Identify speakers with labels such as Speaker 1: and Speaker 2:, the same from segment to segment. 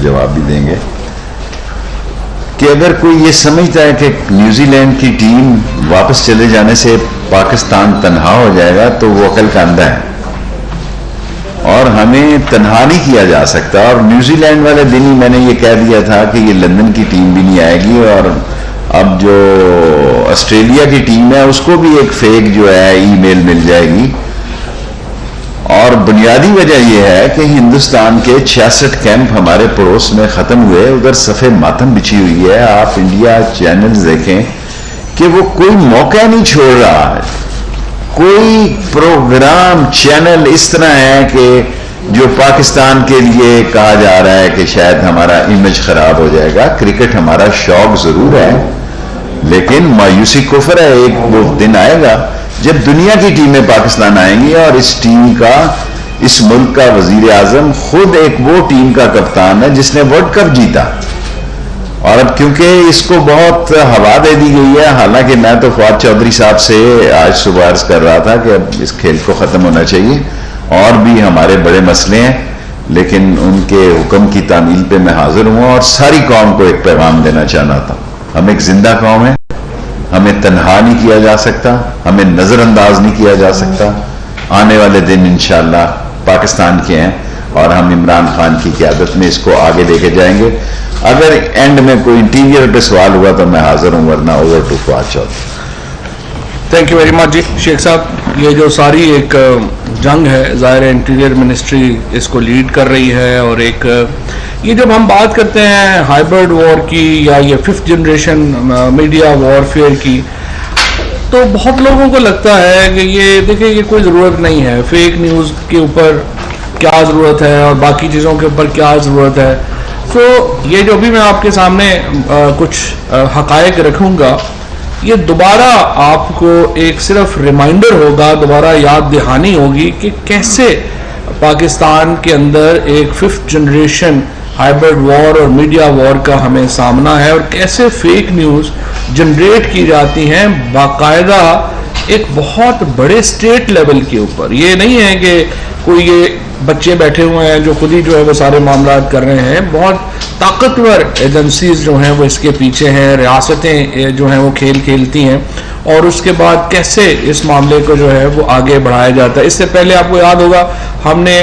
Speaker 1: जवाब भी देंगे कि अगर कोई ये समझता है कि न्यूजीलैंड की टीम वापस चले जाने से पाकिस्तान तन्हा हो जाएगा तो वो अकल का अंधा है, और हमें तन्हा नहीं किया जा सकता। और न्यूजीलैंड वाले दिन ही मैंने ये कह दिया था कि ये लंदन की टीम भी नहीं आएगी, और अब जो ऑस्ट्रेलिया की टीम है उसको भी एक फेक जो है ईमेल मिल जाएगी। और बुनियादी वजह यह है कि हिंदुस्तान के 66 कैंप हमारे पड़ोस में ख़त्म हुए, उधर सफ़े मातम बिछी हुई है। आप इंडिया चैनल्स देखें कि वो कोई मौका नहीं छोड़ रहा है, कोई प्रोग्राम चैनल इस तरह है कि जो पाकिस्तान के लिए कहा जा रहा है कि शायद हमारा इमेज ख़राब हो जाएगा। क्रिकेट हमारा शौक ज़रूर है, लेकिन मायूसी कुफर है। एक वो दिन आएगा जब दुनिया की टीमें पाकिस्तान आएंगी और इस टीम का, इस मुल्क का वजीर आजम खुद एक वो टीम का कप्तान है जिसने वर्ल्ड कप जीता, और अब क्योंकि इसको बहुत हवा दे दी गई है। हालांकि मैं तो ख्वाब चौधरी साहब से आज सुबह अर्ज कर रहा था कि अब इस खेल को ख़त्म होना चाहिए, और भी हमारे बड़े मसले हैं, लेकिन उनके हुक्म की तामील पे मैं हाजिर हुआ और सारी कौम को एक पैगाम देना चाहना था। हम एक जिंदा कौम है, हमें तन्हा नहीं किया जा सकता, हमें नज़रअंदाज नहीं किया जा सकता। आने वाले दिन इंशाअल्लाह पाकिस्तान के हैं और हम इमरान खान की क़यादत में इसको आगे लेके जाएंगे। अगर एंड में कोई इंटीरियर पे सवाल हुआ तो मैं हाजिर हूँ, वरना over to Khwab Chaudhary.
Speaker 2: Thank you very much जी शेख साहब। ये जो सारी एक जंग है, ज़ाहिर है इंटीरियर मिनिस्ट्री इसको लीड कर रही है, और एक ये जब हम बात करते हैं हाइब्रिड वॉर की या ये 5th जनरेशन मीडिया वॉरफेयर की, तो बहुत लोगों को लगता है कि ये देखिए ये कोई ज़रूरत नहीं है, फेक न्यूज़ के ऊपर क्या ज़रूरत है और बाकी चीज़ों के ऊपर क्या ज़रूरत है। तो ये जो भी मैं आपके सामने कुछ हक़ाइक़ रखूँगा, ये दोबारा आपको एक सिर्फ रिमाइंडर होगा, दोबारा याद दहानी होगी कि कैसे पाकिस्तान के अंदर एक 5th जनरेशन हाइब्रिड वॉर और मीडिया वॉर का हमें सामना है, और कैसे फेक न्यूज़ जनरेट की जाती हैं बाकायदा एक बहुत बड़े स्टेट लेवल के ऊपर। ये नहीं है कि कोई ये बच्चे बैठे हुए हैं जो खुद ही जो है वो सारे मामला कर रहे हैं, बहुत ताकतवर एजेंसीज जो हैं वो इसके पीछे हैं, रियासतें जो हैं वो खेल खेलती हैं, और उसके बाद कैसे इस मामले को जो है वो आगे बढ़ाया जाता है। इससे पहले आपको याद होगा हमने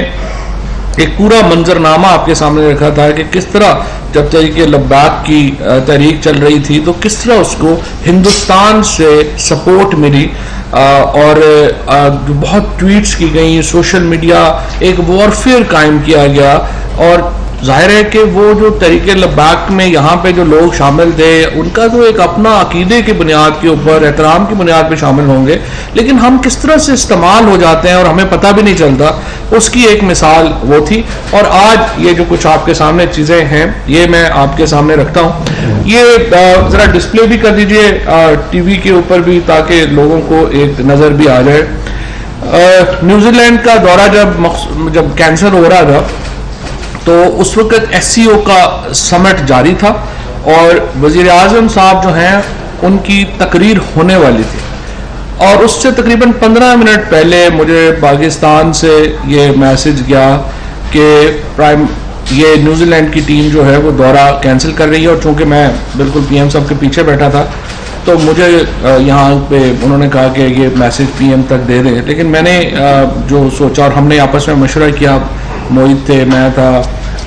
Speaker 2: एक पूरा मंजरनामा आपके सामने रखा था कि किस तरह जब तहरीक लद्दाख की तहरीक चल रही थी तो किस तरह उसको हिंदुस्तान से सपोर्ट मिली, और बहुत ट्वीट्स की गई, सोशल मीडिया एक वॉरफेयर कायम किया गया। और जाहिर है कि वो जो तहरीक लद्दाख में यहाँ पे जो लोग शामिल थे उनका तो एक अपना अकीदे की बुनियाद के ऊपर, एहतराम की बुनियाद पे शामिल होंगे, लेकिन हम किस तरह से इस्तेमाल हो जाते हैं और हमें पता भी नहीं चलता, उसकी एक मिसाल वो थी। और आज ये जो कुछ आपके सामने चीज़ें हैं ये मैं आपके सामने रखता हूँ। ये ज़रा डिस्प्ले भी कर दीजिए टीवी के ऊपर भी, ताकि लोगों को एक नज़र भी आ जाए। न्यूजीलैंड का दौरा जब कैंसिल हो रहा था तो उस वक्त SCO का समिट जारी था, और वज़ीर आज़म साहब जो हैं उनकी तकरीर होने वाली थी, और उससे तकरीबन 15 मिनट पहले मुझे पाकिस्तान से ये मैसेज गया कि ये न्यूजीलैंड की टीम जो है वो दौरा कैंसिल कर रही है। और चूँकि मैं बिल्कुल PM साहब के पीछे बैठा था तो मुझे यहाँ पे उन्होंने कहा कि ये मैसेज PM तक दे दें, लेकिन मैंने जो सोचा और हमने आपस में मशवरा किया, मोहित थे, मैं था,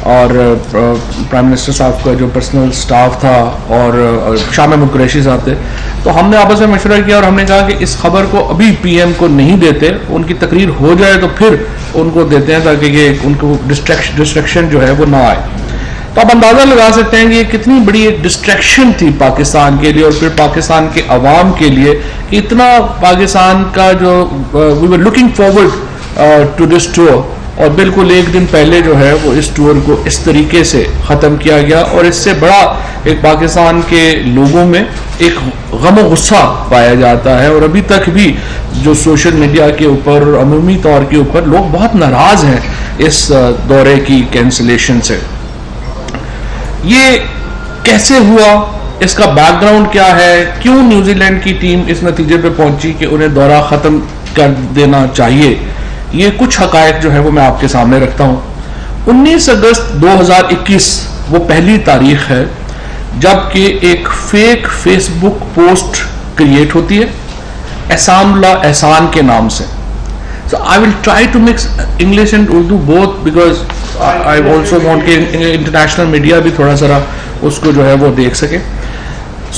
Speaker 2: और प्राइम मिनिस्टर साहब का जो पर्सनल स्टाफ था, और शाह महमूद कुरैशी साहब थे, तो हमने आपस में मशवरा किया और हमने कहा कि इस खबर को अभी PM को नहीं देते, उनकी तकरीर हो जाए तो फिर उनको देते हैं, ताकि ये उनको डिस्ट्रैक्शन जो है वो ना आए। तो आप अंदाज़ा लगा सकते हैं कि ये कितनी बड़ी एक डिस्ट्रैक्शन थी पाकिस्तान के लिए और फिर पाकिस्तान के अवाम के लिए, कि इतना पाकिस्तान का जो we were looking forward to this tour, और बिल्कुल एक दिन पहले जो है वो इस टूर को इस तरीके से ख़त्म किया गया। और इससे बड़ा एक पाकिस्तान के लोगों में एक गम और गुस्सा पाया जाता है, और अभी तक भी जो सोशल मीडिया के ऊपर अमूमी तौर के ऊपर लोग बहुत नाराज़ हैं इस दौरे की कैंसिलेशन से। ये कैसे हुआ, इसका बैकग्राउंड क्या है, क्यों न्यूजीलैंड की टीम इस नतीजे पे पहुंची कि उन्हें दौरा ख़त्म कर देना चाहिए, ये कुछ हक़ाइक़ जो है वो मैं आपके सामने रखता हूँ। 19 अगस्त 2021 वो पहली तारीख है जबकि एक फेक फेसबुक पोस्ट क्रिएट होती है एहसानुल्लाह एहसान के नाम से. So I will try to mix English and Urdu both because I also want कि international media भी थोड़ा सा उसको जो है वो देख सके.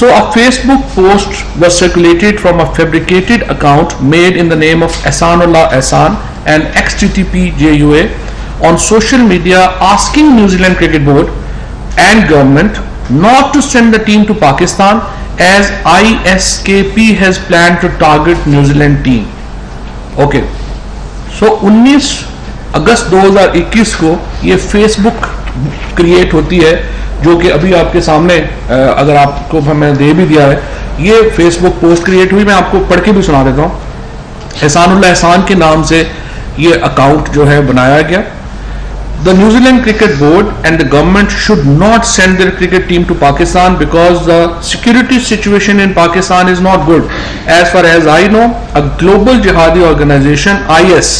Speaker 2: So a Facebook post was circulated from a fabricated account made in the name of Ehsanullah Ehsan and XTTPJUA on social media asking New Zealand Cricket Board and government not to send the team to Pakistan as ISKP has planned to target New Zealand team. Okay. So 19 अगस्त 2021 को ये Facebook create होती है जो कि अभी आपके सामने अगर आपको मैंने दे भी दिया है. ये फेसबुक पोस्ट क्रिएट हुई, मैं आपको पढ़ के भी सुना देता हूँ. एहसानुल्लाह एहसान के नाम से ये अकाउंट जो है बनाया गया. The New Zealand Cricket Board and the government should not send their cricket team to Pakistan because the security situation in Pakistan is not good. As far as I know, a global jihadi organization IS,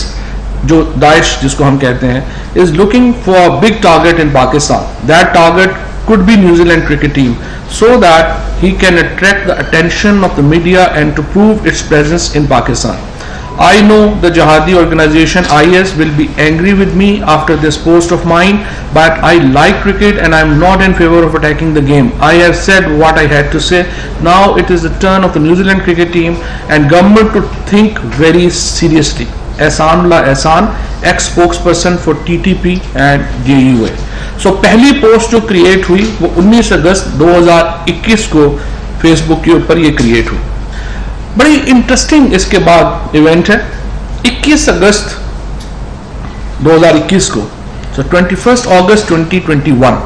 Speaker 2: जो Daesh जिसको हम कहते हैं, is looking for a big target in Pakistan. That target could be New Zealand cricket team, so that he can attract the attention of the media and to prove its presence in Pakistan. I know the jihadi organization IS will be angry with me after this post of mine, but I like cricket and I am not in favor of attacking the game. I have said what I had to say. Now it is the turn of the New Zealand cricket team and government to think very seriously. Ehsanullah Ehsan, ex-spokesperson for TTP and JUA. So पहली post जो create हुई वो 19 अगस्त 2021 को Facebook के ऊपर ये create हुई. बड़ी इंटरेस्टिंग इसके बाद इवेंट है 21 अगस्त 2021 को. सो 21 अगस्त 2021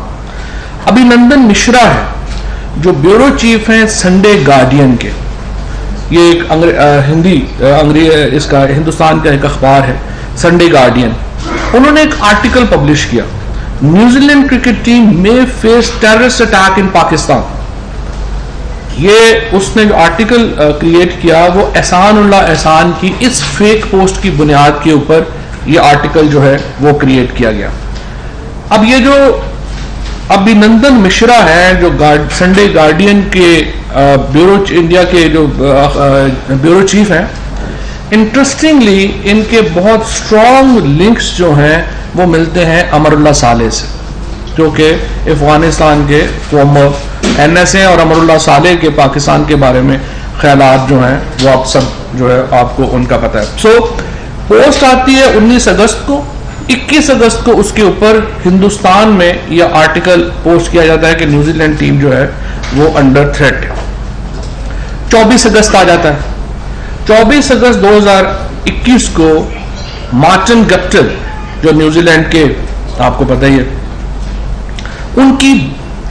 Speaker 2: अभिनंदन मिश्रा है जो ब्यूरो चीफ हैं संडे गार्डियन के. ये एक इसका हिंदुस्तान का एक अखबार है संडे गार्डियन. उन्होंने एक आर्टिकल पब्लिश किया, न्यूजीलैंड क्रिकेट टीम में face terrorist attack in Pakistan. ये उसने जो आर्टिकल क्रिएट किया वो एहसानुल्लाह एहसान की इस फेक पोस्ट की बुनियाद के ऊपर ये आर्टिकल जो है वो क्रिएट किया गया. अब ये जो अभिनंदन मिश्रा है जो संडे गार्डियन के ब्यूरो इंडिया के जो ब्यूरो चीफ हैं, इंटरेस्टिंगली इनके बहुत स्ट्रॉन्ग लिंक्स जो हैं वो मिलते हैं अमरुल्लाह सालेह से, जो कि अफगानिस्तान के फॉर्मर NSA और अमरुल्लाह सालेह के पाकिस्तान के बारे में ख्यालात जो हैं वो आप सब जो है आपको उनका पता है. सो पोस्ट आती है 19 अगस्त को. 21 अगस्त को उसके ऊपर हिंदुस्तान में यह आर्टिकल पोस्ट किया जाता है कि न्यूजीलैंड टीम जो है वो अंडर थ्रेट है. 24 अगस्त आ जाता है. 24 अगस्त 2021 को मार्टिन गप्टिल जो न्यूजीलैंड के आपको पता ही है, उनकी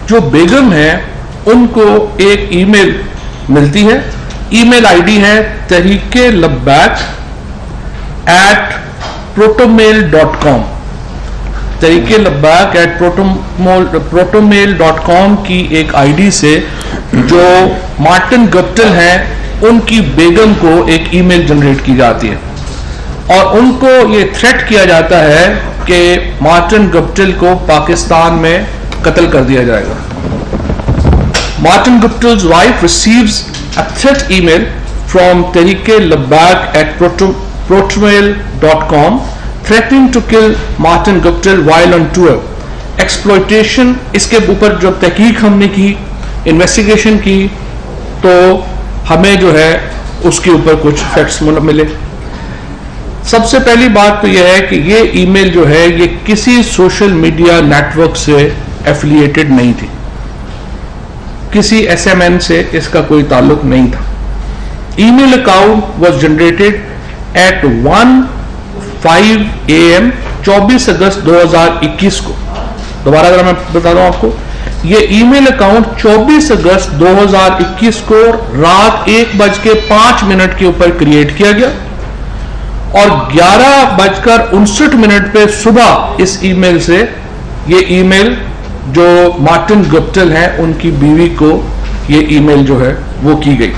Speaker 2: जो बेगम है उनको एक ईमेल मिलती है. ईमेल आईडी है tehreek-labbaik@protonmail.com. tehreek-labbaik@protonmail.com की एक आईडी से जो मार्टिन गप्टिल हैं उनकी बेगम को एक ईमेल जनरेट की जाती है और उनको ये थ्रेट किया जाता है कि मार्टिन गप्टिल को पाकिस्तान में कत्ल कर दिया जाएगा. Martin Guptil's wife receives a threat email from tehreek-labbaik@protonmail.com threatening to kill Martin Guptil while on tour. Exploitation, इसके ऊपर जब तहकीक हमने की, इन्वेस्टिगेशन की, तो हमें जो है उसके ऊपर कुछ फैक्ट्स मिले. सबसे पहली बात तो यह है कि ये ईमेल जो है ये किसी सोशल मीडिया नेटवर्क से एफिलिएटेड नहीं थी, किसी SMN से इसका कोई ताल्लुक नहीं था. Email account was generated at 1:05 AM 24 अगस्त 2021 को. दोबारा अगर मैं बता दूं आपको, ये ईमेल अकाउंट 24 अगस्त 2021 को रात 1:05 के ऊपर क्रिएट किया गया और 11:59 पे सुबह इस ईमेल से ये ईमेल जो मार्टिन गप्टिल हैं उनकी बीवी को ये ईमेल जो है वो की गई.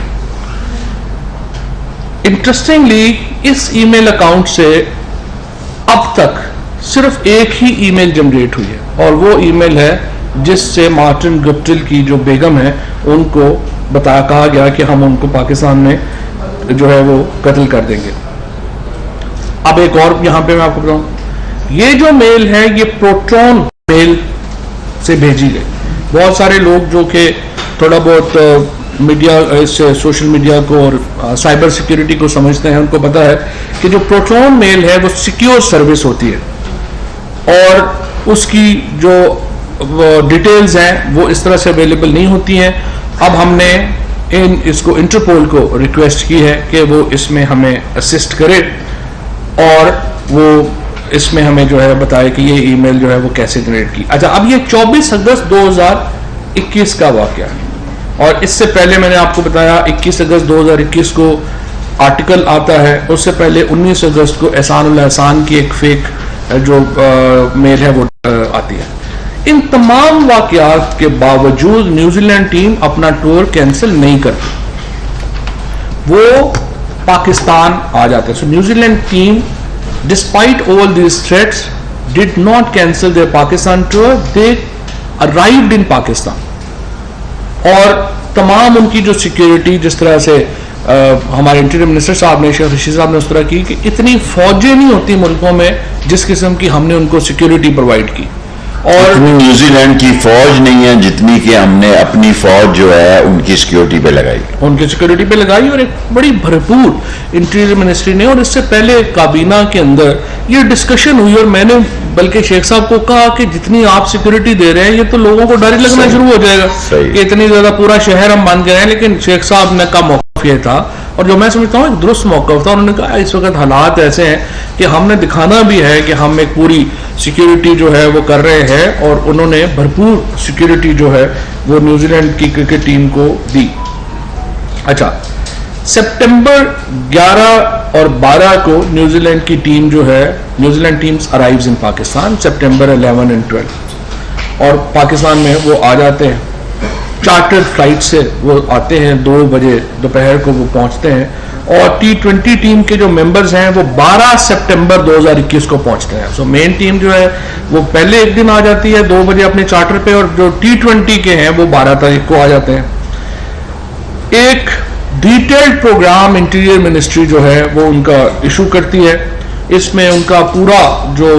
Speaker 2: इंटरेस्टिंगली इस ईमेल अकाउंट से अब तक सिर्फ एक ही ईमेल जनरेट हुई है और वो ईमेल है जिससे मार्टिन गुप्टिल की जो बेगम है उनको कहा गया कि हम उनको पाकिस्तान में जो है वो कत्ल कर देंगे। अब एक और यहाँ पे मैं आपको बताऊं, ये जो मेल है ये प्रोटॉन मेल से भेजी गई। बहुत सारे लोग जो कि थोड़ा बहुत मीडिया इससे सोशल मीडिया को और साइबर सिक्योरिटी को समझते हैं, उनको पता है कि जो प्रोटॉन मेल है वो सिक्योर सर्विस होती है और उसकी जो डिटेल्स हैं वो इस तरह से अवेलेबल नहीं होती हैं। अब हमने इसको इंटरपोल को रिक्वेस्ट की है कि वो इसमें हमें असिस्ट करे और वो इसमें हमें जो है बताए कि ये ईमेल जो है वो कैसे जनरेट की। अच्छा, अब ये 24 अगस्त 2021 का वाकया है और इससे पहले मैंने आपको बताया 21 अगस्त 2021 को आर्टिकल आता है, उससे पहले 19 अगस्त को एहसान एहसान की एक फेक जो मेल है वो आती है। इन तमाम वाकयात के बावजूद न्यूजीलैंड टीम अपना टूर कैंसिल नहीं करती, वो पाकिस्तान आ जाते हैं। So New Zealand team despite all these threats did not cancel their Pakistan tour, they arrived in Pakistan. और तमाम उनकी जो सिक्योरिटी, जिस तरह से हमारे इंटीरियर मिनिस्टर साहब ने, शेख रशीद साहब ने उस तरह की कि इतनी फौजें नहीं होती मुल्कों में जिस किस्म की हमने उनको सिक्योरिटी प्रोवाइड की। और
Speaker 1: न्यूजीलैंड की फौज नहीं है जितनी कि हमने अपनी फौज जो है उनकी सिक्योरिटी पे लगाई,
Speaker 2: उनकी सिक्योरिटी पे लगाई और एक बड़ी भरपूर इंटीरियर मिनिस्ट्री ने। और इससे पहले काबीना के अंदर ये डिस्कशन हुई और मैंने बल्कि शेख साहब को कहा कि जितनी आप सिक्योरिटी दे रहे हैं ये तो लोगों को डर ही लगना शुरू हो जाएगा कि इतनी ज्यादा पूरा शहर हम मान गए हैं। लेकिन शेख साहब ने का मौक़िफ़ ये था और जो मैं समझता हूँ एक दुरुस्त मौक़िफ़ था। उन्होंने कहा इस वक्त हालात ऐसे हैं कि हमने दिखाना भी है कि हम एक पूरी सिक्योरिटी जो है वो कर रहे हैं और उन्होंने भरपूर सिक्योरिटी जो है वो न्यूजीलैंड की क्रिकेट टीम को दी। अच्छा, सितंबर 11 और 12 को न्यूजीलैंड की टीम जो है, New Zealand teams arrives in Pakistan September 11 and 12 और पाकिस्तान में वो आ जाते हैं। चार्टर्ड फ्लाइट से वो आते हैं, 2 बजे दोपहर को वो पहुंचते हैं और T20 टीम के जो मेंबर्स हैं वो 12 सितंबर 2021 को पहुंचते हैं। सो मेन टीम जो है वो पहले एक दिन आ जाती है 2 बजे अपने चार्टर पे और जो T20 के हैं वो 12 तारीख को आ जाते हैं। एक डिटेल्ड प्रोग्राम इंटीरियर मिनिस्ट्री जो है वो उनका इशू करती है। इसमें उनका पूरा जो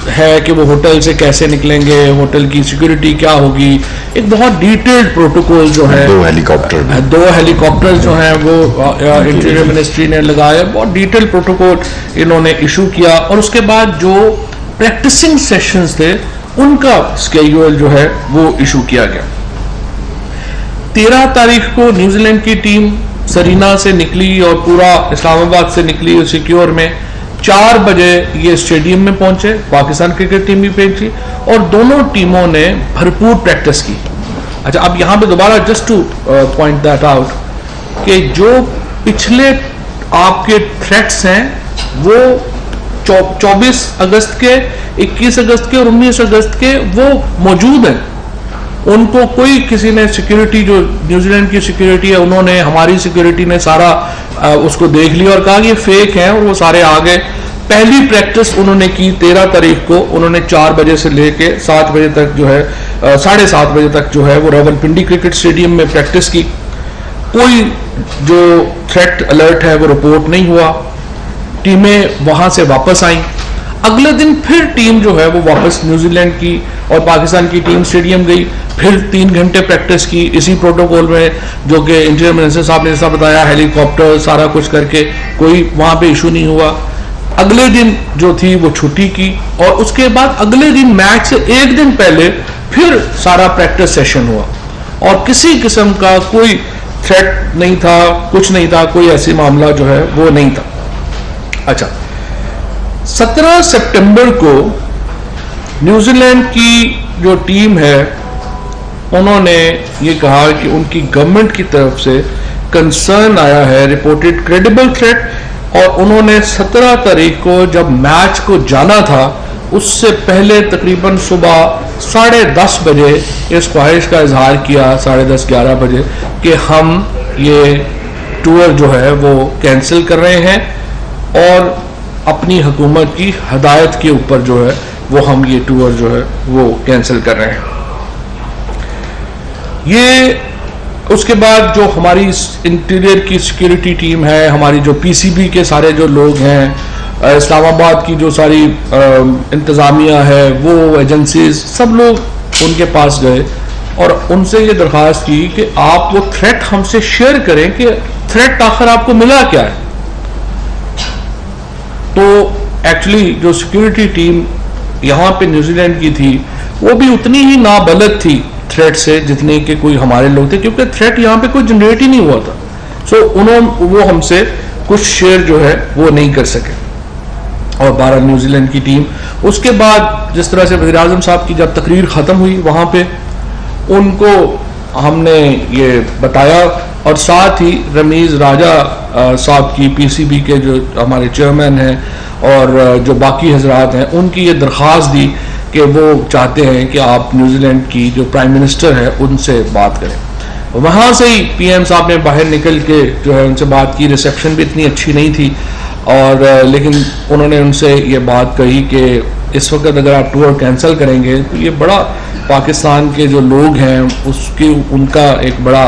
Speaker 2: है कि वो होटल से कैसे निकलेंगे, होटल की सिक्योरिटी क्या होगी, एक बहुत डिटेल्ड प्रोटोकॉल जो है, 2 हेलीकॉप्टर जो हैं वो इंटीरियर मिनिस्ट्री ने लगाए, बहुत डिटेल्ड प्रोटोकॉल इन्होंने इशू किया। और उसके बाद जो प्रैक्टिसिंग सेशंस थे उनका स्केड्यूल जो है वो इशू किया गया। 13 तारीख को न्यूजीलैंड की टीम सरीना से निकली और पूरा इस्लामाबाद से निकली सिक्योर में। 4 बजे ये स्टेडियम में पहुंचे, पाकिस्तान क्रिकेट टीम भी पहुंची और दोनों टीमों ने भरपूर प्रैक्टिस की। अच्छा, अब यहाँ पे दोबारा just two point that out कि जो पिछले आपके थ्रेट्स हैं वो 24 अगस्त के, 21 अगस्त के और 19 अगस्त के वो मौजूद हैं। उनको कोई किसी ने सिक्योरिटी, जो न्यूजीलैंड की सिक्योरिटी है, उन्होंने, हमारी सिक्योरिटी ने सारा उसको देख लिया और कहा कि ये फेक है और वो सारे आ गए। पहली प्रैक्टिस उन्होंने की 13 तारीख को, उन्होंने 4 बजे से लेके 7 बजे तक जो है 7:30 बजे तक जो है वो रावलपिंडी क्रिकेट स्टेडियम में प्रैक्टिस की। कोई जो थ्रेट अलर्ट है वो रिपोर्ट नहीं हुआ। टीमें वहां से वापस आई। अगले दिन फिर टीम जो है वो वापस न्यूजीलैंड की और पाकिस्तान की टीम स्टेडियम गई, फिर 3 घंटे प्रैक्टिस की इसी प्रोटोकॉल में, जो कि इंटीरियर मिनिस्टर साहब ने जैसा बताया, हेलीकॉप्टर सारा कुछ करके कोई वहां पे इशू नहीं हुआ। अगले दिन जो थी वो छुट्टी की और उसके बाद अगले दिन मैच से 1 दिन पहले फिर सारा प्रैक्टिस सेशन हुआ और किसी किस्म का कोई थ्रेट नहीं था, कुछ नहीं था, कोई ऐसी मामला जो है वो नहीं था। अच्छा, 17 सितंबर को न्यूजीलैंड की जो टीम है उन्होंने ये कहा कि उनकी गवर्नमेंट की तरफ से कंसर्न आया है, रिपोर्टेड क्रेडिबल थ्रेट, और उन्होंने 17 तारीख को जब मैच को जाना था उससे पहले तकरीबन सुबह 10:30 बजे इस ख्वाहिश का इजहार किया, 10:30-11 बजे, कि हम ये टूर जो है वो कैंसिल कर रहे हैं और अपनी हुकूमत की हदायत के ऊपर जो है वो हम ये टूर जो है वो कैंसिल कर रहे हैं। ये उसके बाद जो हमारी इंटीरियर की सिक्योरिटी टीम है, हमारी जो पीसीबी के सारे जो लोग हैं, इस्लामाबाद की जो सारी इंतज़ामिया है, वो एजेंसीज, सब लोग उनके पास गए और उनसे ये दरख्वास्त की कि आप वो थ्रेट हमसे शेयर करें कि थ्रेट आखिर आपको मिला क्या है। तो एक्चुअली जो सिक्योरिटी टीम यहाँ पे न्यूजीलैंड की थी वो भी उतनी ही नाबलद थी थ्रेट से जितने के कोई हमारे लोग थे, क्योंकि थ्रेट यहाँ पे कोई जनरेट ही नहीं हुआ था। सो वो हमसे कुछ शेयर जो है वो नहीं कर सके। और 12 न्यूजीलैंड की टीम, उसके बाद जिस तरह से वज़ीर आज़म साहब की जब तकरीर ख़त्म हुई वहाँ पे उनको हमने ये बताया और साथ ही रमीज़ राजा साहब की पीसीबी के जो हमारे चेयरमैन हैं और जो बाकी हजरात हैं उनकी ये दरख्वास्त दी कि वो चाहते हैं कि आप न्यूजीलैंड की जो प्राइम मिनिस्टर है उनसे बात करें। वहाँ से ही पीएम साहब ने बाहर निकल के जो है उनसे बात की। रिसेप्शन भी इतनी अच्छी नहीं थी और लेकिन उन्होंने उनसे ये बात कही कि इस वक्त अगर आप टूर कैंसिल करेंगे तो ये बड़ा पाकिस्तान के जो लोग हैं उसकी उनका एक बड़ा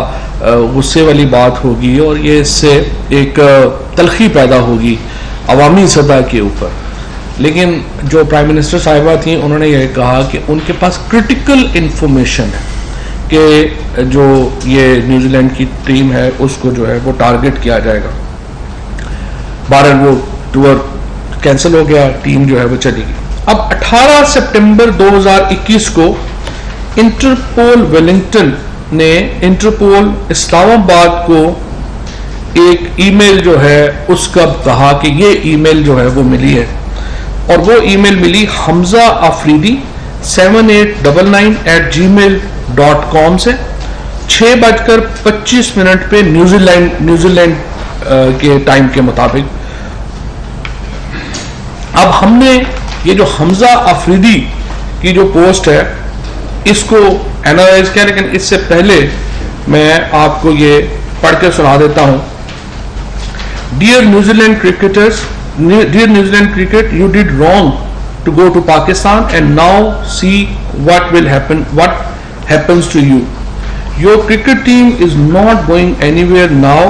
Speaker 2: गुस्से वाली बात होगी और ये इससे एक तलखी पैदा होगी अवामी सतह के ऊपर। लेकिन जो प्राइम मिनिस्टर साहिबा थी उन्होंने ये कहा कि उनके पास क्रिटिकल इंफॉर्मेशन है कि जो ये न्यूजीलैंड की टीम है उसको जो है वो टारगेट किया जाएगा। बहरहाल वो टूर कैंसिल हो गया, टीम जो है वो चली गई। अब 18 सितंबर 2021 को इंटरपोल वेलिंगटन ने इंटरपोल इस्लामाबाद को एक ईमेल जो है उसका कहा कि ये ईमेल जो है वो मिली है और वो ईमेल मिली हमजा आफरीदी 7899@gmail.com से 6:25 पे न्यूजीलैंड के टाइम के मुताबिक। अब हमने ये जो हमजा आफरीदी की जो पोस्ट है इसको एनालाइज किया, लेकिन इससे पहले मैं आपको ये पढ़ के सुना देता हूं। Dear New Zealand cricketers, dear New Zealand cricket, you did wrong to go to Pakistan and now see what happens to you. Your cricket team is not going anywhere now.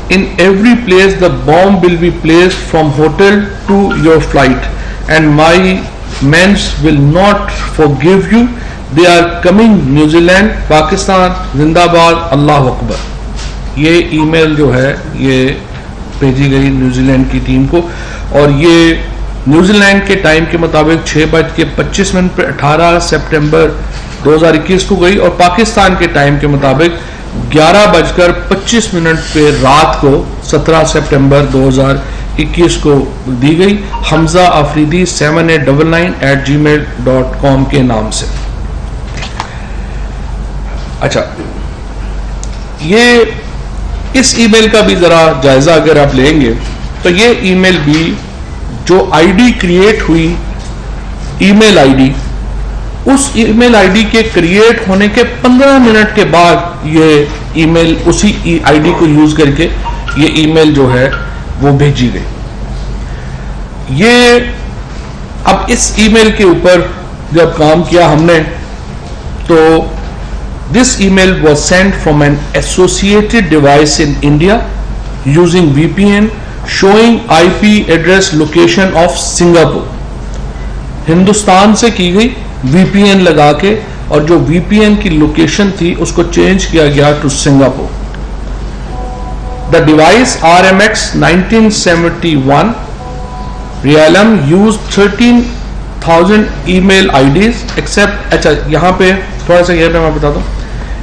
Speaker 2: In every place the bomb will be placed from hotel to your flight and my men will not forgive you. They are coming. New Zealand, Pakistan, Zindabad, Allahu Akbar। ये email जो है ये भेजी गई New Zealand की team को और ये न्यूजीलैंड के टाइम के मुताबिक 6:25 पे 18 सितंबर 2021 को गई और पाकिस्तान के टाइम के मुताबिक 11:25 पे रात को 17 सितंबर 2021 को दी गई हमजा आफरीदी 7899@gmail.com के नाम से। अच्छा, ये इस ईमेल का भी जरा जायजा अगर आप लेंगे तो ये ईमेल भी जो आईडी क्रिएट हुई ईमेल आईडी, उस ईमेल आईडी के क्रिएट होने के 15 मिनट के बाद ये ईमेल उसी आईडी को यूज करके ये ईमेल जो है वो भेजी गई। ये अब इस ईमेल के ऊपर जब काम किया हमने तो this email was sent from an associated device in India using VPN showing IP address location of Singapore। Hindustan से की गई VPN लगा के और जो VPN की लोकेशन थी उसको चेंज किया गया to Singapore. The device RMX 1971 Realm used 13,000 email IDs except। अच्छा, यहाँ पे थोड़ा सा ये मैं बता दूं,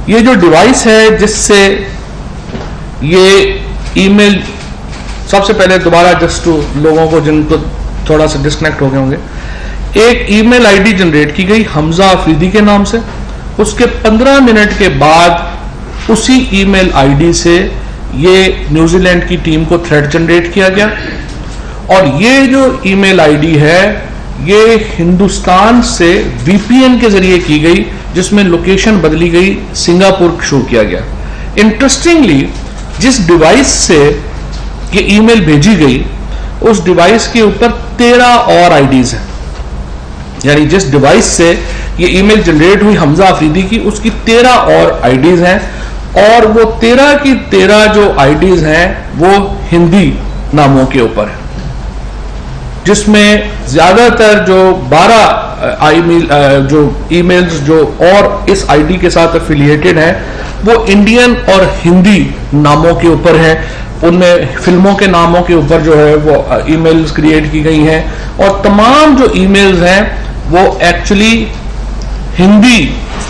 Speaker 2: ये जो डिवाइस है जिससे ये ईमेल, सबसे पहले दोबारा जस्ट लोगों को जिनको थोड़ा सा डिस्कनेक्ट हो गए होंगे, एक ईमेल आईडी जनरेट की गई हमजा आफरीदी के नाम से। उसके 15 मिनट के बाद उसी ईमेल आईडी से ये न्यूजीलैंड की टीम को थ्रेट जनरेट किया गया और ये जो ईमेल आईडी है ये हिंदुस्तान से VPN के जरिए की गई जिसमें लोकेशन बदली गई, सिंगापुर शो किया गया। इंटरेस्टिंगली जिस डिवाइस से ये ईमेल भेजी गई उस डिवाइस के ऊपर 13 और आईडीज हैं, यानी जिस डिवाइस से ये ईमेल जनरेट हुई हमजा अफरीदी की, उसकी 13 और आईडीज हैं और वो 13 की 13 जो आईडीज हैं वो हिंदी नामों के ऊपर है, जिसमें ज्यादातर जो 12 जो ईमेल्स जो और इस आईडी के साथ एफिलिएटेड हैं वो इंडियन और हिंदी नामों के ऊपर हैं। उनमें फिल्मों के नामों के ऊपर जो है वो ईमेल्स क्रिएट की गई हैं और तमाम जो ईमेल्स हैं वो एक्चुअली हिंदी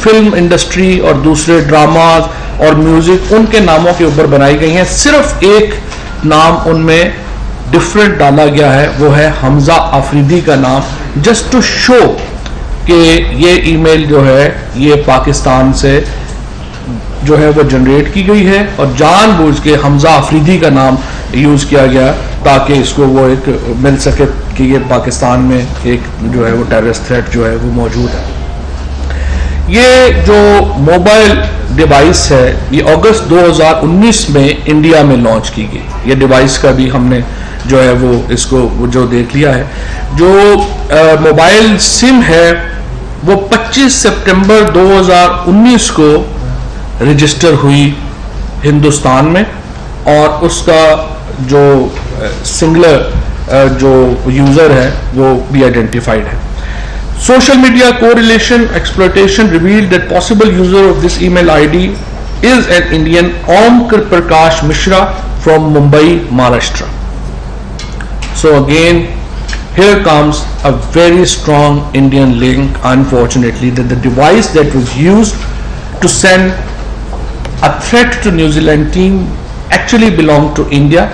Speaker 2: फिल्म इंडस्ट्री और दूसरे ड्रामाज और म्यूजिक उनके नामों के ऊपर बनाई गई हैं। सिर्फ एक नाम उनमें डिफरेंट डाला गया है, वो है हमजा अफरीदी का नाम, जस्ट टू शो कि ये ईमेल जो है ये पाकिस्तान से जो है वो जनरेट की गई है और जानबूझ के हमजा अफरीदी का नाम यूज किया गया ताकि इसको वो एक मिल सके कि ये पाकिस्तान में एक जो है वो टेररिस्ट थ्रेट जो है वो मौजूद है। ये जो मोबाइल डिवाइस है ये अगस्त 2019 में इंडिया में लॉन्च की गई। ये डिवाइस का भी हमने जो है वो इसको जो देख लिया है। जो मोबाइल सिम है वो 25 सितंबर 2019 को रजिस्टर हुई हिंदुस्तान में और उसका जो सिंगुलर जो यूजर है वो भी आइडेंटिफाइड है। Social media correlation exploitation revealed that possible user of this email ID is an Indian Om Prakash Mishra from Mumbai, Maharashtra. So again, here comes a very strong Indian link, unfortunately, that the device that was used to send a threat to New Zealand team actually belonged to India.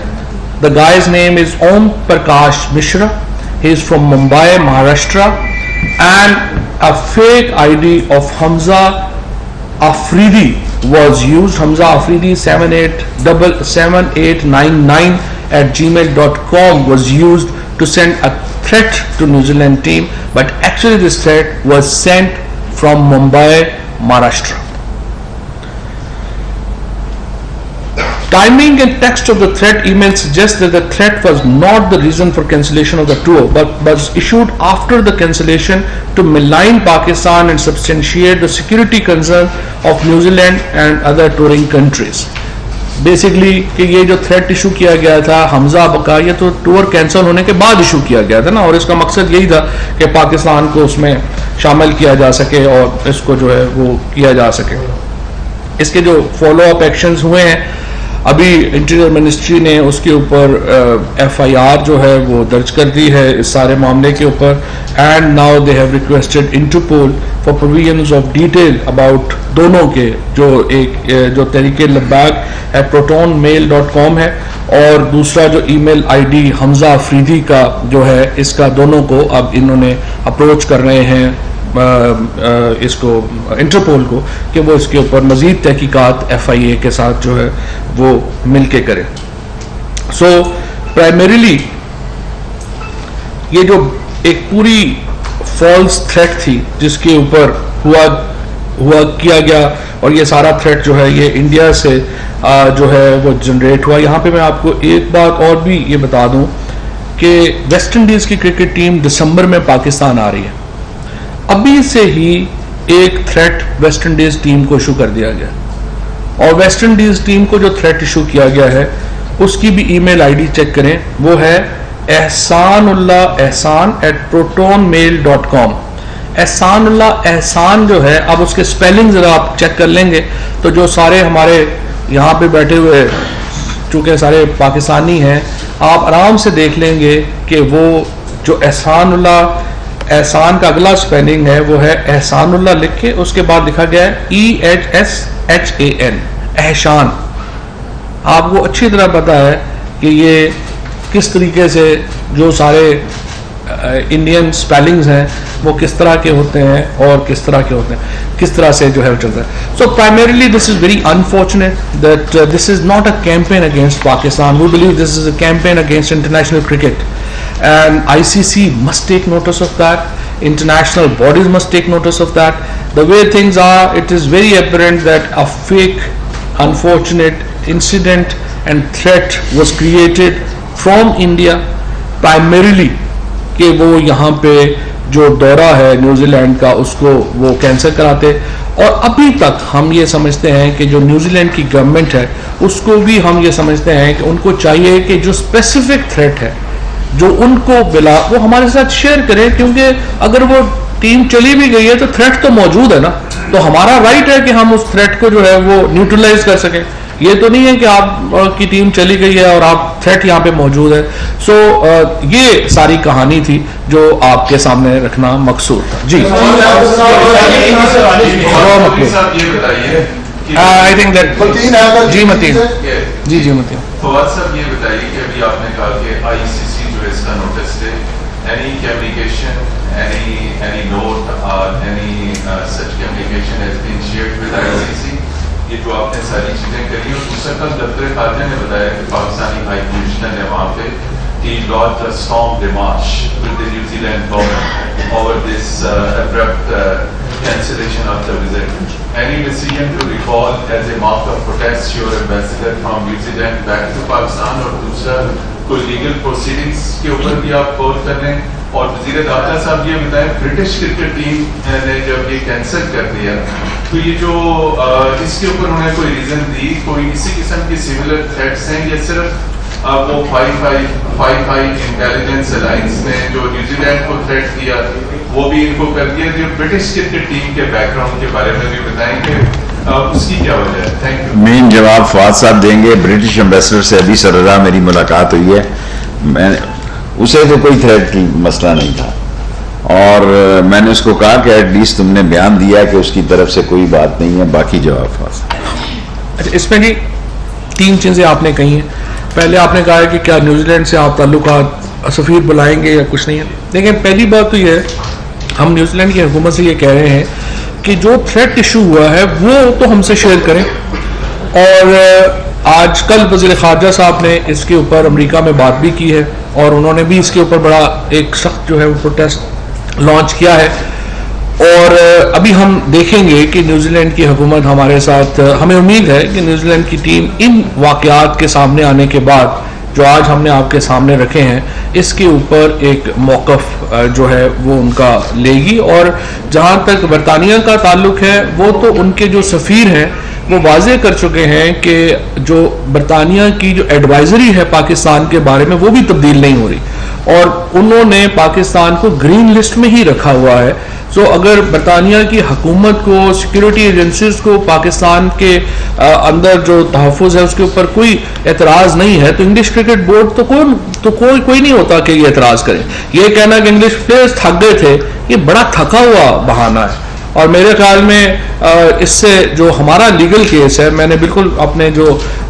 Speaker 2: The guy's name is Om Prakash Mishra. He is from Mumbai, Maharashtra. And a fake ID of Hamza Afridi was used. Hamza Afridi 7899@gmail.com was used to send a threat to New Zealand team, but actually this threat was sent from Mumbai, Maharashtra. Timing and text of the threat email suggests that the threat was not the reason for cancellation of the tour, but was issued after the cancellation to malign Pakistan and substantiate the security concerns of New Zealand and other touring countries. Basically कि ये जो threat issue किया गया था हमजा का, ये तो tour cancel होने के बाद इशू किया गया था ना, और इसका मकसद यही था कि पाकिस्तान को उसमें शामिल किया जा सके और इसको जो है वो किया जा सके। इसके जो फॉलो अप एक्शंस हुए हैं, अभी इंटीरियर मिनिस्ट्री ने उसके ऊपर FIR जो है वो दर्ज कर दी है इस सारे मामले के ऊपर, and now they have requested Interpol for provisions of detail about दोनों के जो तरीके लब्बाक है protonmail.com है और दूसरा जो ईमेल आईडी हमजा अफरीदी का जो है, इसका दोनों को अब इन्होंने अप्रोच कर रहे हैं इसको इंटरपोल को कि वो इसके ऊपर मजीद तहकीकात FIA के साथ जो है वो मिलके करे। सो प्राइमरीली ये जो एक पूरी फॉल्स थ्रेट थी जिसके ऊपर हुआ किया गया और ये सारा थ्रेट जो है ये इंडिया से जो है वो जनरेट हुआ। यहाँ पे मैं आपको एक बात और भी ये बता दूं कि वेस्ट इंडीज की क्रिकेट टीम दिसंबर में पाकिस्तान आ रही है। अभी से ही एक थ्रेट वेस्ट इंडीज टीम को इशू कर दिया गया और वेस्ट इंडीज टीम को जो थ्रेट इशू किया गया है उसकी भी ईमेल आईडी चेक करें, वो है ehsanullah@protonmail.com। एहसानुल्लाह एहसान जो है, अब उसके स्पेलिंग जरा आप चेक कर लेंगे तो जो सारे हमारे यहाँ पे बैठे हुए चूंकि सारे पाकिस्तानी हैं, आप आराम से देख लेंगे कि वो जो एहसानुल्लाह एहसान का अगला स्पेलिंग है वो है एहसानुल्लाह लिख के उसके बाद लिखा गया है EHSHAN, एहसान। आपको अच्छी तरह पता है कि ये किस तरीके से जो सारे इंडियन स्पेलिंग्स हैं वो किस तरह के होते हैं और किस तरह के होते हैं, किस तरह से जो है चलता है। So primarily this is very unfortunate that this is not a campaign against Pakistan. We believe this is a campaign against international cricket and ICC must take notice of that. International bodies must take notice of that. The way things are, it is very apparent that a fake, unfortunate incident and threat was created from India primarily कि वो यहाँ पे जो दौरा है New Zealand का उसको वो कैंसिल कराते। और अभी तक हम ये समझते हैं कि जो न्यूजीलैंड की गवर्नमेंट है उसको भी हम ये समझते हैं कि उनको चाहिए कि जो स्पेसिफिक थ्रेट है जो उनको मिला वो हमारे साथ शेयर करें, क्योंकि अगर वो टीम चली भी गई है तो थ्रेट तो मौजूद है ना, तो हमारा राइट है कि हम उस थ्रेट को जो है वो न्यूट्रलाइज कर सकें। ये तो नहीं है कि आप की टीम चली गई है और आप थ्रेट यहाँ पे मौजूद है। सो ये सारी कहानी थी जो आपके सामने रखना मकसूद था। जी आई थिंक दैट जी मतीन जी मतीन
Speaker 3: फवाद साहब ये बताइए कि अभी आपने कहा कि आईसीसी जो है इसका नोटिस है, एनी कम्युनिकेशन, एनी नोट और any such communication has been shared with ICC, ये जो आपने सारी चीजें करी। और दूसरा कल दफ्तर खारजा ने बताया कि पाकिस्तानी हाई कमिश्नर है वहाँ पे he lodged a strong démarche with the New Zealand government over this abrupt cancellation of the visit. Any decision to recall as a mark of protest your ambassador from New Zealand back to Pakistan, और दूसरा कोई legal proceedings के ऊपर भी आप गौर कर लें। और वज़ीर दाखिला साहब ये बताएं, ब्रिटिश क्रिकेट टीम ने जब ये कैंसिल कर दिया तो ये जो इसके ऊपर उन्होंने कोई रीजन दी, कोई इसी किस्म की सिमिलर थ्रेट्स हैं या सिर्फ वो फाइव इंटेलिजेंस अलायंस ने जो न्यूजीलैंड को थ्रेट किया वो भी इनको कर दिया? जो ब्रिटिश क्रिकेट टीम के बैकग्राउंड के बारे में भी बताएंगे, उसकी क्या वजह है? Thank you.
Speaker 1: मेन जवाब फवाद साहब देंगे। ब्रिटिश एम्बेसडर से अभी सररा मेरी मुलाकात हुई है, मैंने उसे तो कोई थ्रेट की मसला नहीं था और मैंने उसको कहा कि एटलीस्ट तुमने बयान दिया कि उसकी तरफ से कोई बात नहीं है। बाकी जवाब फवाद साहब।
Speaker 2: अच्छा, इसमें जी 3 चीज़ें आपने कही हैं। पहले आपने कहा है कि क्या न्यूजीलैंड से आप ताल्लुकात सफ़ीर बुलाएंगे या कुछ नहीं है। देखिए, पहली बात तो ये है, हम न्यूजीलैंड की हुकूमत से ये कह रहे हैं कि जो थ्रेट इशू हुआ है वो तो हमसे शेयर करें। और आज कल वज़ीर ख़ारजा साहब ने इसके ऊपर अमेरिका में बात भी की है और उन्होंने भी इसके ऊपर बड़ा एक सख्त जो है वो प्रोटेस्ट लॉन्च किया है। और अभी हम देखेंगे कि न्यूजीलैंड की हुकूमत हमारे साथ, हमें उम्मीद है कि न्यूजीलैंड की टीम इन वाक़यात के सामने आने के बाद जो आज हमने आपके सामने रखे हैं इसके ऊपर एक मौक़िफ़ जो है वो उनका लेगी। और जहाँ तक बरतानिया का ताल्लुक़ है वो तो उनके जो सफ़ीर हैं वो वाज़े कर चुके हैं कि जो बरतानिया की जो एडवाइज़री है पाकिस्तान के बारे में वो भी तब्दील नहीं हो रही और उन्होंने पाकिस्तान को ग्रीन लिस्ट में ही रखा हुआ है। सो अगर बरतानिया की हुकूमत को, सिक्योरिटी एजेंसीज को पाकिस्तान के अंदर जो तहफ़्फ़ुज़ है उसके ऊपर कोई एतराज़ नहीं है तो इंग्लिश क्रिकेट बोर्ड तो कोई नहीं होता कि ये एतराज़ करे। ये कहना कि इंग्लिश प्लेयर्स थक गए थे, ये बड़ा थका हुआ बहाना है। और मेरे ख्याल में इससे जो हमारा लीगल केस है, मैंने बिल्कुल अपने जो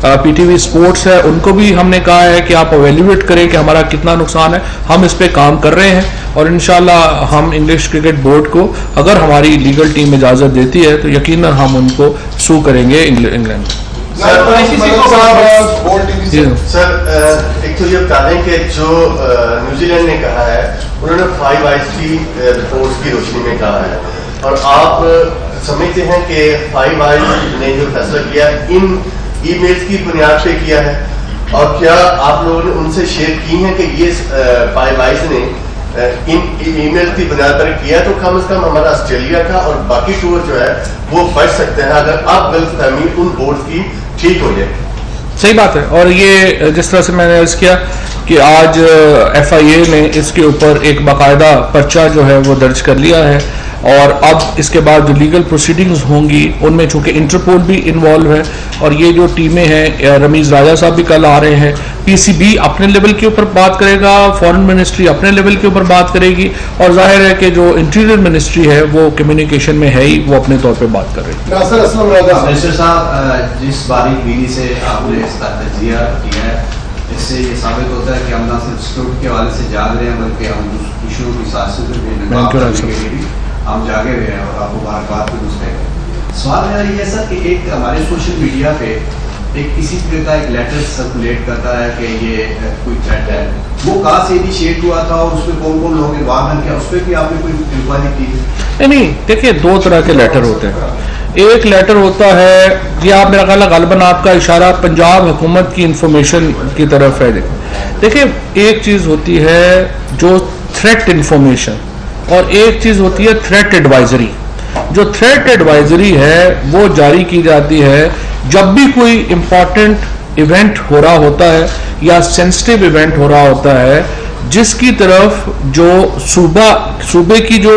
Speaker 2: पीटीवी स्पोर्ट्स है उनको भी हमने कहा है कि आप एवेल्यूएट करें कि हमारा कितना नुकसान है। हम इस पे काम कर रहे हैं और इंशाल्लाह हम इंग्लिश क्रिकेट बोर्ड को अगर हमारी लीगल टीम इजाज़त देती है तो यकीनन हम उनको सू करेंगे इंग्लैंड।
Speaker 4: सर, एक तो ये बता दें कि जो न्यूजीलैंड ने कहा है उन्होंने 5 आइज की रिपोर्ट्स की रोशनी में कहा है और आप समझते हैं कि 5 आइज ने जो फैसला किया इन ईमेल्स की बुनियाद पे किया है और क्या आप लोगों ने उनसे शेयर की हैं कि ये 5 आइज ने इन ईमेल की बुनियाद पर किया तो कम से कम हमारा ऑस्ट्रेलिया का और बाकी टूर जो है वो बच सकते हैं अगर आप गलतफहमी उन बोर्ड की ठीक हो जाए।
Speaker 2: सही बात है। और ये जिस तरह से मैंने अर्ज़ किया कि आज FIA ने इसके ऊपर एक बाकायदा पर्चा जो है वो दर्ज कर लिया है और अब इसके बाद जो लीगल प्रोसीडिंग्स होंगी उनमें चूँकि इंटरपोल भी इन्वॉल्व है और ये जो टीमें हैं, रमीज़ राजा साहब भी कल आ रहे हैं, PCB अपने लेवल के ऊपर बात करेगा, फॉरेन मिनिस्ट्री अपने लेवल के ऊपर बात करेगी और जाहिर है कि जो इंटीरियर मिनिस्ट्री है वो कम्युनिकेशन में है ही, वो अपने तौर पर बात कर रही है।
Speaker 5: मिनिस्टर साहब, जिस बारीक बीनी से आपने इसका तजिया किया है इससे ये साबित होता है कि हम ना सिर्फ सिक्योरिटी के हवाले से जाग रहे हैं बल्कि हम इशू की साजिश भी हम जागे हुए हैं और आपको मुबारकबाद भी दूसरे। सवाल मेरा ये है सर कि एक हमारे सोशल मीडिया पे एक किसी तरह का एक लेटर सर्कुलेट करता है कि ये कोई थ्रेट है, वो कहाँ से इनिशिएट हुआ था और उसमें कौन कौन लोग इन्वॉल्व हैं, क्या उस पर भी आपने कोई इंक्वायरी की?
Speaker 2: नहीं, देखिए 2 तरह के लेटर होते हैं। एक लेटर होता है, ये आप मेरा ख्याल है गलबन आपका इशारा पंजाब हुकूमत की इंफॉर्मेशन की तरफ है। देखिए एक चीज़ होती है जो थ्रेट इंफॉर्मेशन, और एक चीज होती है थ्रेट एडवाइजरी। जो थ्रेट एडवाइजरी है वो जारी की जाती है जब भी कोई इंपॉर्टेंट इवेंट हो रहा होता है या सेंसिटिव इवेंट हो रहा होता है, जिसकी तरफ जो सूबे की जो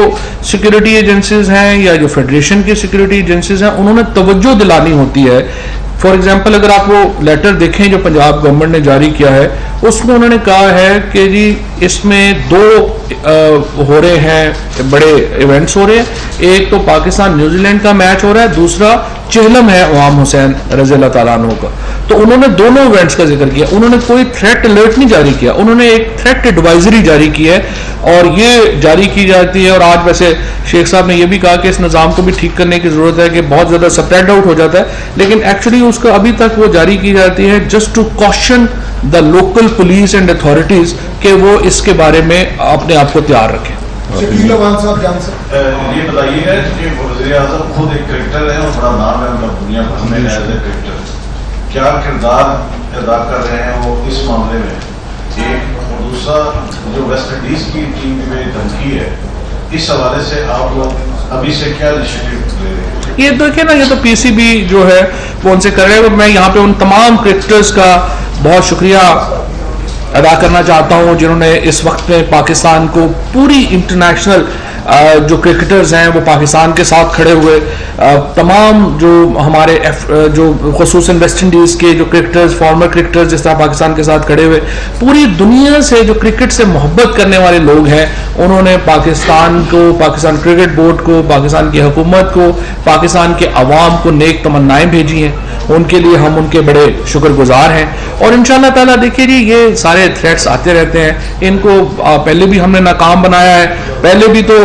Speaker 2: सिक्योरिटी एजेंसीज हैं या जो फेडरेशन की सिक्योरिटी एजेंसीज हैं उन्होंने तवज्जो दिलानी होती है। फॉर एग्जाम्पल अगर आप वो लेटर देखें जो पंजाब गवर्नमेंट ने जारी किया है, उसमें उन्होंने कहा है कि जी इसमें दो हो रहे हैं, बड़े इवेंट्स हो रहे हैं। एक तो पाकिस्तान न्यूजीलैंड का मैच हो रहा है, दूसरा चेहलम है इमाम हुसैन रज़ी अल्लाह ताला अन्हु का। तो उन्होंने दोनों इवेंट्स का जिक्र किया, उन्होंने कोई थ्रेट अलर्ट नहीं जारी किया, उन्होंने एक थ्रेट एडवाइजरी जारी की है और ये जारी की जाती है। और आज वैसे शेख साहब ने यह भी कहा कि इस निज़ाम को भी ठीक करने की जरूरत है कि बहुत ज्यादा स्प्रेड आउट हो जाता है, लेकिन एक्चुअली उसका अभी तक वो जारी की जाती है just to caution the local police and authorities कि वो इसके बारे में अपने आप को तैयार रखें।
Speaker 6: ये बताइएगा कि वज़ीर आज़म खुद एक क्रिकेटर है और बड़ा नाम है उनका दुनिया भर में एज ए क्रिकेटर, क्या किरदार अदा कर रहे हैं वो इस मामले में, एक। और दूसरा जो वेस्ट इंडीज की टीम में धमकी है, इस हवाले से आप लोग अभी से क्या इनिशिएटिव ले रहे हैं?
Speaker 2: ये देखिए ना, ये तो पीसीबी जो है वो उनसे कर रहे हैं। मैं यहाँ पे उन तमाम क्रिकेटर्स का बहुत शुक्रिया अदा करना चाहता हूँ जिन्होंने इस वक्त में पाकिस्तान को पूरी इंटरनेशनल जो क्रिकेटर्स हैं वो पाकिस्तान के साथ खड़े हुए, तमाम जो हमारे जो ख़ुसूसन वेस्ट इंडीज़ के जो क्रिकेटर्स, फॉर्मर क्रिकेटर्स जिस तरह पाकिस्तान के साथ खड़े हुए, पूरी दुनिया से जो क्रिकेट से मोहब्बत करने वाले लोग हैं, उन्होंने पाकिस्तान को, पाकिस्तान क्रिकेट बोर्ड को, पाकिस्तान की हुकूमत को, पाकिस्तान के अवाम को नेक तमन्नाएं भेजी हैं। उनके लिए हम उनके बड़े शुक्रगुजार हैं और इंशाअल्लाह ताला देखिए जी ये सारे थ्रेट्स आते रहते हैं, इनको पहले भी हमने नाकाम बनाया है। पहले भी तो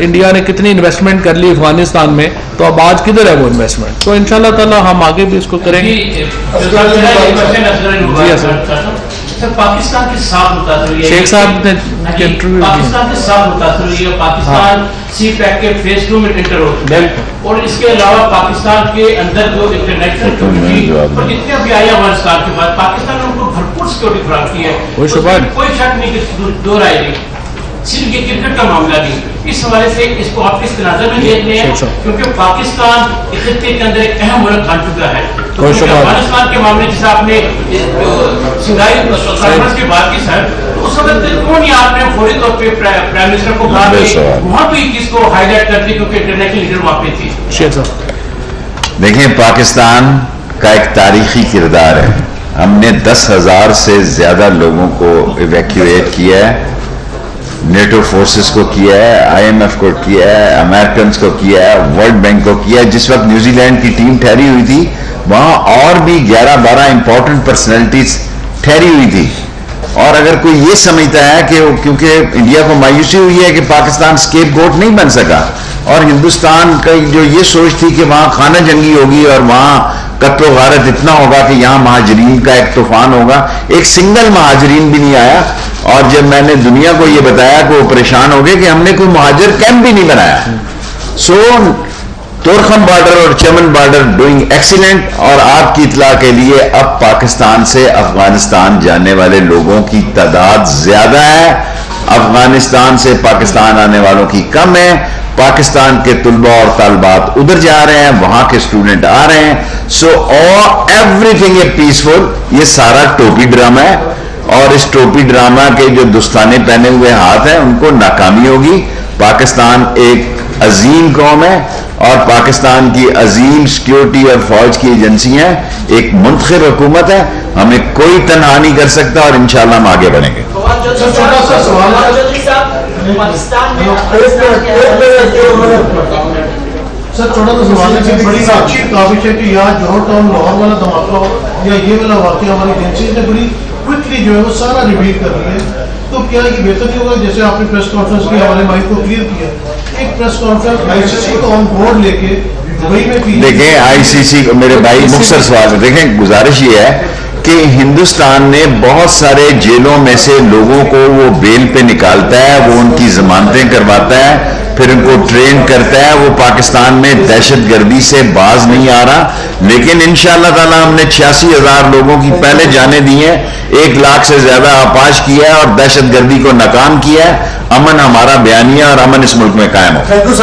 Speaker 2: इंडिया ने कितनी इन्वेस्टमेंट कर ली अफगानिस्तान में, तो अब आज किधर है वो इन्वेस्टमेंट? तो इंशाअल्लाह ताला हम आगे भी इसको करेंगे।
Speaker 7: सर पाकिस्तान के साथ मुतासर हुई है,
Speaker 2: शेख साहब ने इंटरव्यू
Speaker 7: पाकिस्तान के साथ मुतासर हुई है, पाकिस्तान सी पैक के फेज 2 में एंटर हो चुका है और इसके अलावा पाकिस्तान के अंदर जो इंटरनेशनल कम्युनिटी और जितने भी आया अफगानिस्तान के बाद पाकिस्तान ने उनको भरपूर सिक्योरिटी फराहम की है, कोई शक नहीं कि दो राय नहीं, सिर्फ ये क्रिकेट का मामला नहीं। इस हवाले से इसको आप किस तनाज़ुर में देख रहे हैं, क्योंकि पाकिस्तान खित्ते के अंदर एक अहम मुल्क बन चुका है। तो अफगानिस्तान के मामले जिसे आपने सिंगाई कॉन्फ्रेंस की बात की सर, तो उस वक्त क्यों नहीं आपने फौरी तौर पे प्राइम मिनिस्टर को कहा कि वहाँ पे चीज को हाईलाइट करते, क्योंकि इंटरनेशनल लीडर वहाँ पे थी।
Speaker 1: देखिए पाकिस्तान का एक तारीखी किरदार है। हमने 10,000 से ज्यादा लोगों को इवैक्यूएट किया है, नेटो फोर्सेस को किया है, IMF को किया है, अमेरिकन को किया है, वर्ल्ड बैंक को किया है। जिस वक्त न्यूजीलैंड की टीम ठहरी हुई थी वहां और भी 11-12 इंपॉर्टेंट पर्सनैलिटीज ठहरी हुई थी। और अगर कोई ये समझता है कि क्योंकि इंडिया को मायूसी हुई है कि पाकिस्तान स्केपगोट नहीं बन सका और हिंदुस्तान का जो ये सोच थी कि वहां खाना जंगी होगी और वहां कत्लो गारत इतना होगा कि यहाँ महाजरीन का एक तूफान होगा, एक सिंगल महाजरीन भी नहीं आया। और जब मैंने दुनिया को ये बताया कि वो परेशान हो गए कि हमने कोई महाजर कैंप भी नहीं बनाया। सो तोरखम बॉर्डर और चमन बॉर्डर डूइंग एक्सीलेंट। और आपकी इतला के लिए अब पाकिस्तान से अफगानिस्तान जाने वाले लोगों की तादाद ज्यादा है, अफगानिस्तान से पाकिस्तान आने वालों की कम है। पाकिस्तान के तुलबा और तालबात उधर जा रहे हैं, वहां के स्टूडेंट आ रहे हैं। So all everything is peaceful. ये सारा टोपी ड्रामा है और इस टोपी ड्रामा के जो दुस्ताने पहने हुए हाथ हैं उनको नाकामी होगी। पाकिस्तान एक अजीम कौम है और पाकिस्तान की अजीम सिक्योरिटी और फौज की एजेंसियां एक मुंतखब हुकूमत है, हमें कोई तनहा नहीं कर सकता और इंशाल्लाह हम आगे बढ़ेंगे।
Speaker 8: सर छोटा सा सवाल है कि बड़ी अच्छी काबिश है कि यहाँ जौहर टाउन लाहौर वाला धमाका या ये वाला वाकया हमारी एजेंसी ने बड़ी क्विकली जो है वो सारा रिवील कर रही है। तो क्या ये बेहतर नहीं होगा, जैसे आपने प्रेस कॉन्फ्रेंस के हवाले माइक को क्लियर किया, एक प्रेस कॉन्फ्रेंस ICC को ऑन बोर्ड लेके दुबई में की।
Speaker 1: देखें ICC को, मेरे भाई मुख्तसर सवाल है, देखें गुजारिश ये है कि हिंदुस्तान ने बहुत सारे जेलों में से लोगों को वो बेल पे निकालता है, वो उनकी जमानतें करवाता है, फिर उनको ट्रेन करता है। वो पाकिस्तान में दहशतगर्दी से बाज नहीं आ रहा, लेकिन इंशाअल्लाह ताला हमने 86,000 लोगों की पहले जाने दी है, 1 लाख से ज्यादा आपाश किया है और दहशतगर्दी को नाकाम किया है। अमन हमारा बयानिया और अमन इस मुल्क में कायम हो।